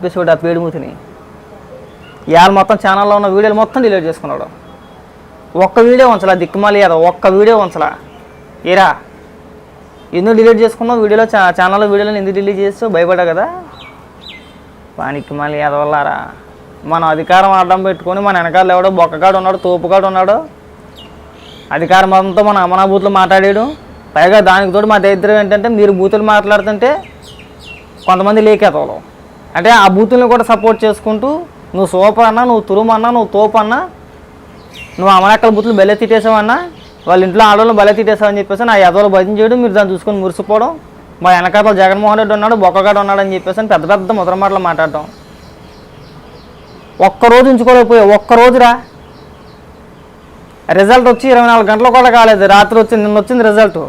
Episode ఆ పేడుమూతిని ఇవాళ మొత్తం ఛానల్లో ఉన్న వీడియోలు మొత్తం డిలీట్ చేసుకున్నాడు. ఒక్క వీడియో ఉంచలా, దిక్కుమాలి ఏదో ఒక్క వీడియో ఉంచలా. ఏరా ఎందుకు డిలీట్ చేసుకున్నావు? వీడియోలో ఛానల్లో వీడియోలను ఎందుకు డిలీట్ చేస్తావు? భయపడా కదా పానికి మళ్ళీ ఎదవల్లారా. మనం అధికారం అడ్డం పెట్టుకొని మన వెనకాల ఎవడో బొక్కగాడు ఉన్నాడు, తోపుగాడు ఉన్నాడు, అధికారం అంతా మన అమనా బూతులు మాట్లాడాడు. పైగా దానికి తోడు మా దరిద్రం ఏంటంటే మీరు బూతులు మాట్లాడుతుంటే కొంతమంది లేకెతవలు అంటే ఆ బూతుల్ని కూడా సపోర్ట్ చేసుకుంటూ నువ్వు సూపర్ అన్నా, నువ్వు తురుమన్నా, నువ్వు తోపు అన్నా, నువ్వు అమనక్కల బూతులు బెల్లె తిట్టేసావన్నా, వాళ్ళ ఇంట్లో ఆడవాళ్ళు బెల్లె తిట్టేసావని చెప్పేసి నా ఎదవలు భజన చేయడం, మీరు దాన్ని చూసుకొని మురిసిపోవడం, మా వెనకాతలు జగన్మోహన్ రెడ్డి ఉన్నాడు, బొక్కగాడు ఉన్నాడు అని చెప్పేసి పెద్ద పెద్ద ముద్ర మాటలు మాట్లాడటం. ఒక్కరోజు ఉంచుకోలేకపోయావు, ఒక్కరోజురా. రిజల్ట్ వచ్చి 24 గంటలు కూడా కాలేదు, రాత్రి వచ్చింది, నిన్న వచ్చింది రిజల్ట్.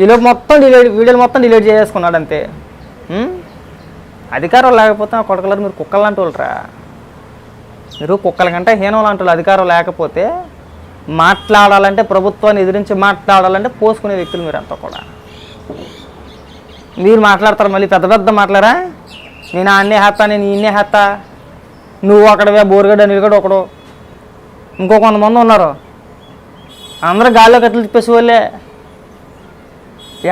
ఈలోపు మొత్తం వీడియోలు మొత్తం డిలీట్ చేసుకున్నాడు అంతే. అధికారం లేకపోతే ఆ కొడకలరు మీరు కుక్కలు లాంటి వాళ్ళరా. మీరు కుక్కల కంటే హీనం లాంటి వాళ్ళు. అధికారం లేకపోతే మాట్లాడాలంటే, ప్రభుత్వాన్ని ఎదిరించి మాట్లాడాలంటే పోసుకునే వ్యక్తులు మీరు అంతా కూడా. మీరు మాట్లాడతారు మళ్ళీ పెద్ద పెద్ద మాట్లాడరా. నేను అన్నే హత్తా, నేను ఇన్నే హత్తా, నువ్వు అక్కడవే బోరుగడ్డ నిలగడు ఒకడు, ఇంకో కొంతమంది ఉన్నారు, అందరూ గాల్లో కట్టలు తిప్పేసి వాళ్ళే.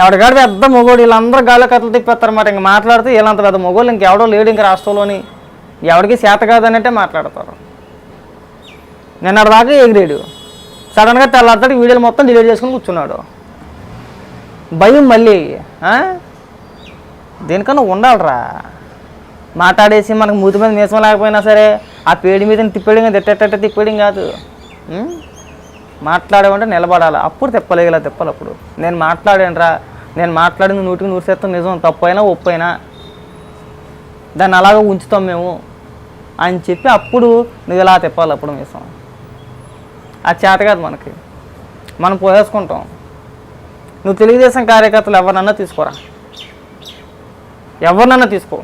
ఎవడికాడు పెద్ద మొగోడు, వీళ్ళందరూ గాల్లో కట్టలు తిప్పేస్తారన్నమాట. ఇంక మాట్లాడితే వీళ్ళంత పెద్ద మొగోళ్ళు ఇంకెవడో లేడు ఇంక రాష్ట్రంలోని. ఎవరికి చేత కాదనంటే మాట్లాడతారు. నిన్నటిదాకా ఎగిరేడు, సడన్గా తెల్లారితోటి వీడియోలు మొత్తం డిలీట్ చేసుకుని కూర్చున్నాడు. భయం మళ్ళీ. దేనికన్నా ఉండాలిరా. మాట్లాడేసి మనకు మూతి మీద మీసం లేకపోయినా సరే ఆ పేడి మీద తిప్పేయడం, తిట్టేట తిప్పేయడం కాదు. మాట్లాడేమంటే నిలబడాలి, అప్పుడు తిప్పలేగలా తిప్పాలి. అప్పుడు నేను మాట్లాడానురా, నేను మాట్లాడింది 100% నిజం, తప్పైనా ఒప్పైనా దాన్ని అలాగే ఉంచుతాం మేము అని చెప్పి అప్పుడు నువ్వు ఇలా తిప్పాలి. అప్పుడు మీసం అది చేత కాదు మనకి, మనం పోసేసుకుంటాం. నువ్వు తెలుగుదేశం కార్యకర్తలు ఎవరినన్నా తీసుకోరా, ఎవరినన్నా తీసుకో.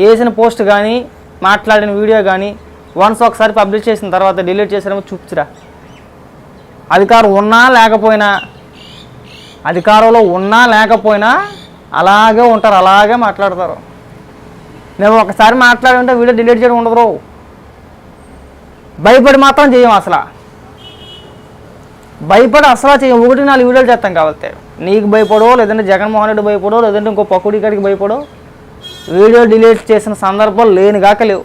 వేసిన పోస్ట్ కానీ మాట్లాడిన వీడియో కానీ వన్స్ ఒకసారి పబ్లిష్ చేసిన తర్వాత డిలీట్ చేసారేమో చూపించురా. అధికారం ఉన్నా లేకపోయినా, అధికారంలో ఉన్నా లేకపోయినా అలాగే ఉంటారు, అలాగే మాట్లాడతారు. మేము ఒకసారి మాట్లాడుంటే వీడియో డిలీట్ చేయడం ఉండదు. భయపడి మాత్రం చేయం, అసలు భయపడి అసలు చేయం. 1-4 వీడియోలు చేస్తాం కాబట్టి. నీకు భయపడో, లేదంటే జగన్మోహన్ రెడ్డి భయపడో, లేదంటే ఇంకో పక్కుడి కాడికి భయపడో వీడియో డిలీట్ చేసిన సందర్భాలు లేనిగాక లేవు.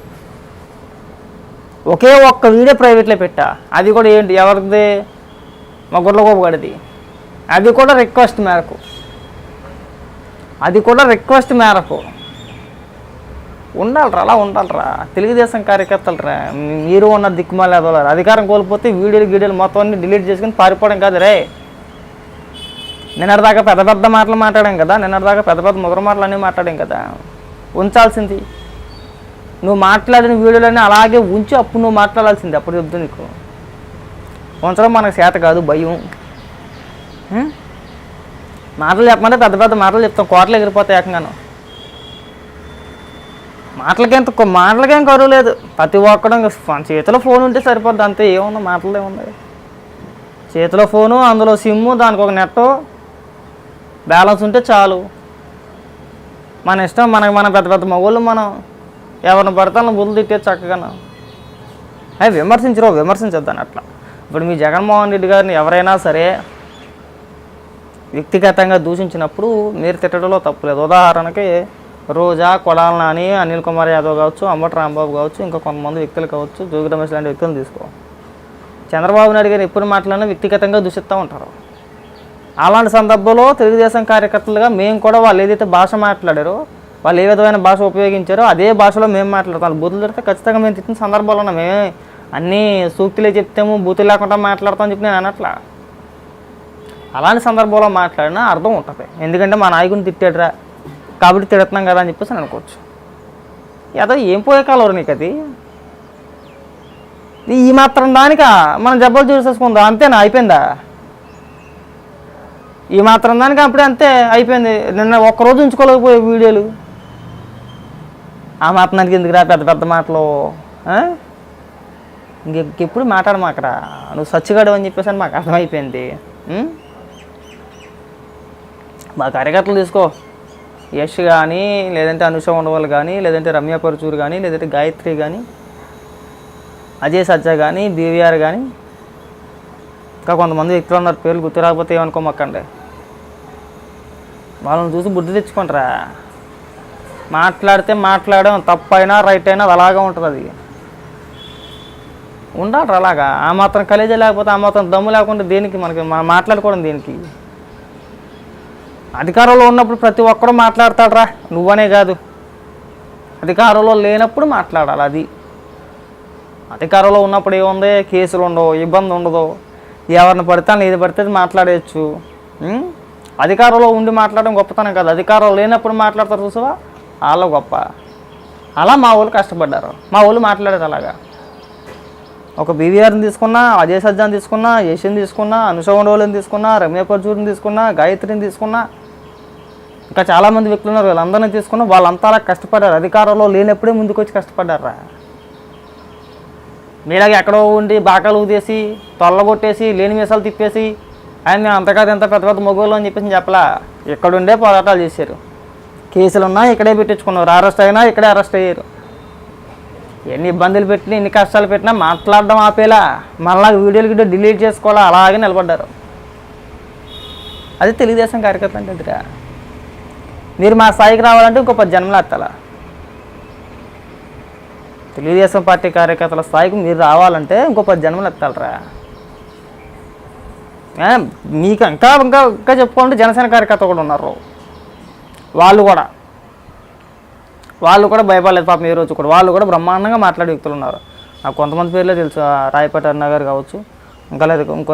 ఒకే ఒక్క వీడియో ప్రైవేట్లో పెట్టా, అది కూడా ఏంటి ఎవరిది, మా గుడ్ల గోపగడిది. అది కూడా రిక్వెస్ట్ మేరకు, ఉండాలిరా, అలా ఉండాలిరా. తెలుగుదేశం కార్యకర్తలరా, మీరు ఉన్న దిక్కుమాలి అదోలారు. అధికారం కోల్పోతే వీడియోలు మొత్తం అన్ని డిలీట్ చేసుకుని పారిపోవడం కాదు రే. నిన్నటిదాకా పెద్ద పెద్ద మాటలు మాట్లాడాం కదా, నిన్నటిదాకా పెద్ద పెద్ద ముద్ర మాటలు అన్నీ మాట్లాడాం కదా. ఉంచాల్సింది నువ్వు మాట్లాడిన వీడియోలన్నీ అలాగే ఉంచి అప్పుడు నువ్వు మాట్లాడాల్సింది. అప్పుడు చెప్తుంది నీకు ఉంచడం మనకు చేత కాదు, భయం. మాటలు చెప్పమంటే పెద్ద పెద్ద మాటలు చెప్తాం, కోటలు ఎగిరిపోతాయి ఏకంగాను. మాటలకేం కరువు లేదు. ప్రతి ఒక్కడం చేతిలో ఫోన్ ఉంటే సరిపోద్ది అంతే. ఏముంది మాటలు ఏముంది, చేతిలో ఫోను, అందులో సిమ్ము, దానికి ఒక నెట్ బ్యాలెన్స్ ఉంటే చాలు. మన ఇష్టం. మన పెద్ద పెద్ద మగోళ్ళు మనం ఎవరిని పడతాను బుద్ధులు తిట్టే చక్కగా. అవి విమర్శించొద్దాను అట్లా. ఇప్పుడు మీ జగన్మోహన్ రెడ్డి గారిని ఎవరైనా సరే వ్యక్తిగతంగా దూషించినప్పుడు మీరు తిట్టడంలో తప్పులేదు. ఉదాహరణకి రోజా, కొడాల నాని, అనిల్ కుమార్ యాదవ్ కావచ్చు, అంబటి రాంబాబు కావచ్చు, ఇంకా కొంతమంది వ్యక్తులు కావచ్చు, జోగి రమేష్ లాంటి వ్యక్తులను తీసుకో. చంద్రబాబు నాయుడు గారు ఎప్పుడు మాట్లాడినా వ్యక్తిగతంగా దూషిస్తూ ఉంటారు. అలాంటి సందర్భంలో తెలుగుదేశం కార్యకర్తలుగా మేము కూడా వాళ్ళు ఏదైతే భాష మాట్లాడారో, వాళ్ళు ఏ విధమైన భాష ఉపయోగించారో అదే భాషలో మేము మాట్లాడతాం. వాళ్ళు బూతులు తిడితే ఖచ్చితంగా మేము తిట్టిన సందర్భాలు ఉన్నాయి. మేమే అన్నీ సూక్తులే చెప్తాము, బూతులు లేకుండా మాట్లాడతామని చెప్పి నేను అనట్లా. అలాంటి సందర్భంలో మాట్లాడినా అర్థం ఉంటుంది. ఎందుకంటే మా నాయకుని తిట్టాడురా కాబట్టి తిడుతున్నాం కదా అని చెప్పేసి అనుకోవచ్చు. ఏదో ఏం పోయే కాలం నీకు అది. ఈ మాత్రం దానికా మనం జబ్బలు చూసేసుకుందాం అంతేనా, అయిపోయిందా? ఈ మాత్రం దానికి అప్పుడే అంతే అయిపోయింది. నిన్న ఒక్కరోజు ఉంచుకోలేకపోయే వీడియోలు. ఆ మాత్రానికి ఎందుకురా పెద్ద పెద్ద మాటలు. ఇంకెప్పుడు మాట్లాడమాకరా, నువ్వు సచ్చిగాడు అని చెప్పేసి అని మాకు అర్థమైపోయింది. మా కార్యకర్తలు తీసుకో, యష్ కానీ, లేదంటే అనుష ఉండవాళ్ళు కానీ, లేదంటే రమ్య పరుచూరు కానీ, లేదంటే గాయత్రి కానీ, అజయ్ సజ్జా కానీ, బీవీఆర్ కానీ, ఇంకా కొంతమంది వ్యక్తులు ఉన్నారు, పేర్లు గుర్తు రాకపోతే ఏమనుకోమక్కండి. వాళ్ళని చూసి బుద్ధి తెచ్చుకుంటారా. మాట్లాడితే మాట్లాడడం తప్పైనా రైట్ అయినా అది అలాగా ఉంటుంది. అది ఉండాలి అలాగా. ఆ మాత్రం కలేజా లేకపోతే, ఆ మాత్రం దమ్ము లేకుండా దేనికి మనకి మాట్లాడుకోవడం దేనికి? అధికారంలో ఉన్నప్పుడు ప్రతి ఒక్కరూ మాట్లాడతాడరా, నువ్వనే కాదు. అధికారంలో లేనప్పుడు మాట్లాడాలి. అది అధికారంలో ఉన్నప్పుడు ఏముంది, కేసులు ఉండవు, ఇబ్బంది ఉండదు, ఎవరిని పడితే ఏది పడితే మాట్లాడేయచ్చు. అధికారంలో ఉండి మాట్లాడడం గొప్పతనం కాదు, అధికారంలో లేనప్పుడు మాట్లాడతారు చూసావా, వాళ్ళ గొప్ప. అలా మా వాళ్ళు కష్టపడ్డారు, మా వాళ్ళు మాట్లాడారు అలాగా. ఒక బీవీఆర్ని తీసుకున్నా, అజయ్ సజ్జాని తీసుకున్నా, యశ్ని తీసుకున్నా, అనుష ఉండోళ్ళని తీసుకున్నా, రమ్య పర్చూర్ని తీసుకున్నా, గాయత్రిని తీసుకున్నా, ఇంకా చాలామంది వ్యక్తులు ఉన్నారు, వీళ్ళందరినీ తీసుకున్నా. వాళ్ళంతా అలా కష్టపడ్డారు, అధికారంలో లేనప్పుడే ముందుకు వచ్చి కష్టపడ్డారా. మీలాగ ఎక్కడో ఉండి బాకాలు ఊదేసి, తొల్లగొట్టేసి, లేని మీసాలు తిప్పేసి, ఆయన మేము అంతకాదు ఎంత పెద్ద పెద్ద మొగోళ్ళు అని చెప్పేసి చెప్పలా. ఇక్కడుండే పోరాటాలు చేశారు, కేసులున్నా ఇక్కడే పెట్టించుకున్నారు, అరెస్ట్ అయినా ఇక్కడే అరెస్ట్ అయ్యారు. ఎన్ని ఇబ్బందులు పెట్టినా, ఎన్ని కష్టాలు పెట్టినా మాట్లాడడం ఆపేలా, మళ్ళా వీడియోలు గిడ్డ డిలీట్ చేసుకోవాలా, అలాగే నిలబడ్డారు. అది తెలుగుదేశం కార్యకర్త అంటే ఎదురా. మీరు మా స్థాయికి రావాలంటే ఇంకో 10 జన్మలు ఎత్తాలా. తెలుగుదేశం పార్టీ కార్యకర్తల స్థాయికి మీరు రావాలంటే ఇంకో 10 జన్మలు ఎత్తాలరా. మీకు ఇంకా ఇంకా ఇంకా చెప్పుకోవాలంటే జనసేన కార్యకర్త కూడా ఉన్నారు, వాళ్ళు కూడా భయపడలేదు పాపం. ఈ రోజు కూడా వాళ్ళు కూడా బ్రహ్మాండంగా మాట్లాడే వ్యక్తులు ఉన్నారు. నాకు కొంతమంది పేర్లే తెలుసు, రాయపేట అన్న గారు కావచ్చు,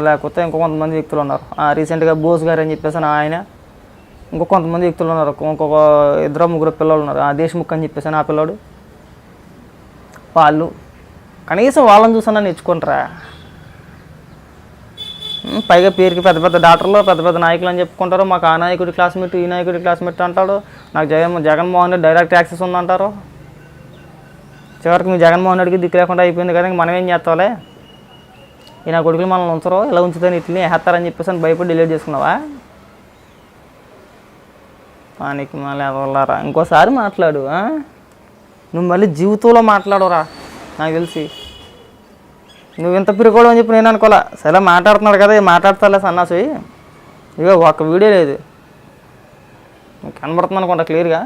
లేకపోతే ఇంకో కొంతమంది వ్యక్తులు ఉన్నారు. రీసెంట్గా బోస్ గారు అని చెప్పేసి ఆయన, ఇంకో కొంతమంది వ్యక్తులు ఉన్నారు, ఇంకొక 2-3 పిల్లలు ఉన్నారు, దేశముఖ్ అని చెప్పేసి ఆ పిల్లోడు. వాళ్ళు కనీసం వాళ్ళని చూసన్నా నేర్చుకుంటారా. పైగా పేరుకి పెద్ద పెద్ద డాక్టర్లు, పెద్ద పెద్ద నాయకులు అని చెప్పుకుంటారు. మాకు ఆ నాయకుడి క్లాస్మేట్, ఈ నాయకుడి క్లాస్మేట్ అంటాడు. నాకు జగన్మోహన్ రెడ్డి డైరెక్ట్ యాక్సెస్ ఉందంటారు. చివరికి మీ జగన్మోహన్ రెడ్డికి దిక్కు లేకుండా అయిపోయింది కదా, మనం ఏం చేస్తావులే, ఈ నా కొడుకులు మనల్ని ఉంచరు, ఇలా ఉంచుతాను ఇట్లని వేస్తారని చెప్పేసి అని భయపడి డిలీట్ చేసుకున్నావా. నీకు మళ్ళీ ఎవరులారా ఇంకోసారి మాట్లాడు, నువ్వు మళ్ళీ జీవితంలో మాట్లాడవురా. నాకు తెలిసి నువ్వు ఇంత పిరుకోవడం అని చెప్పి నేను అనుకోలే. సరే మాట్లాడుతున్నాడు కదా, మాట్లాడతాలే సన్నాసి. ఇగో ఒక్క వీడియో లేదు, కనబడుతుంది అనుకుంటా క్లియర్గా.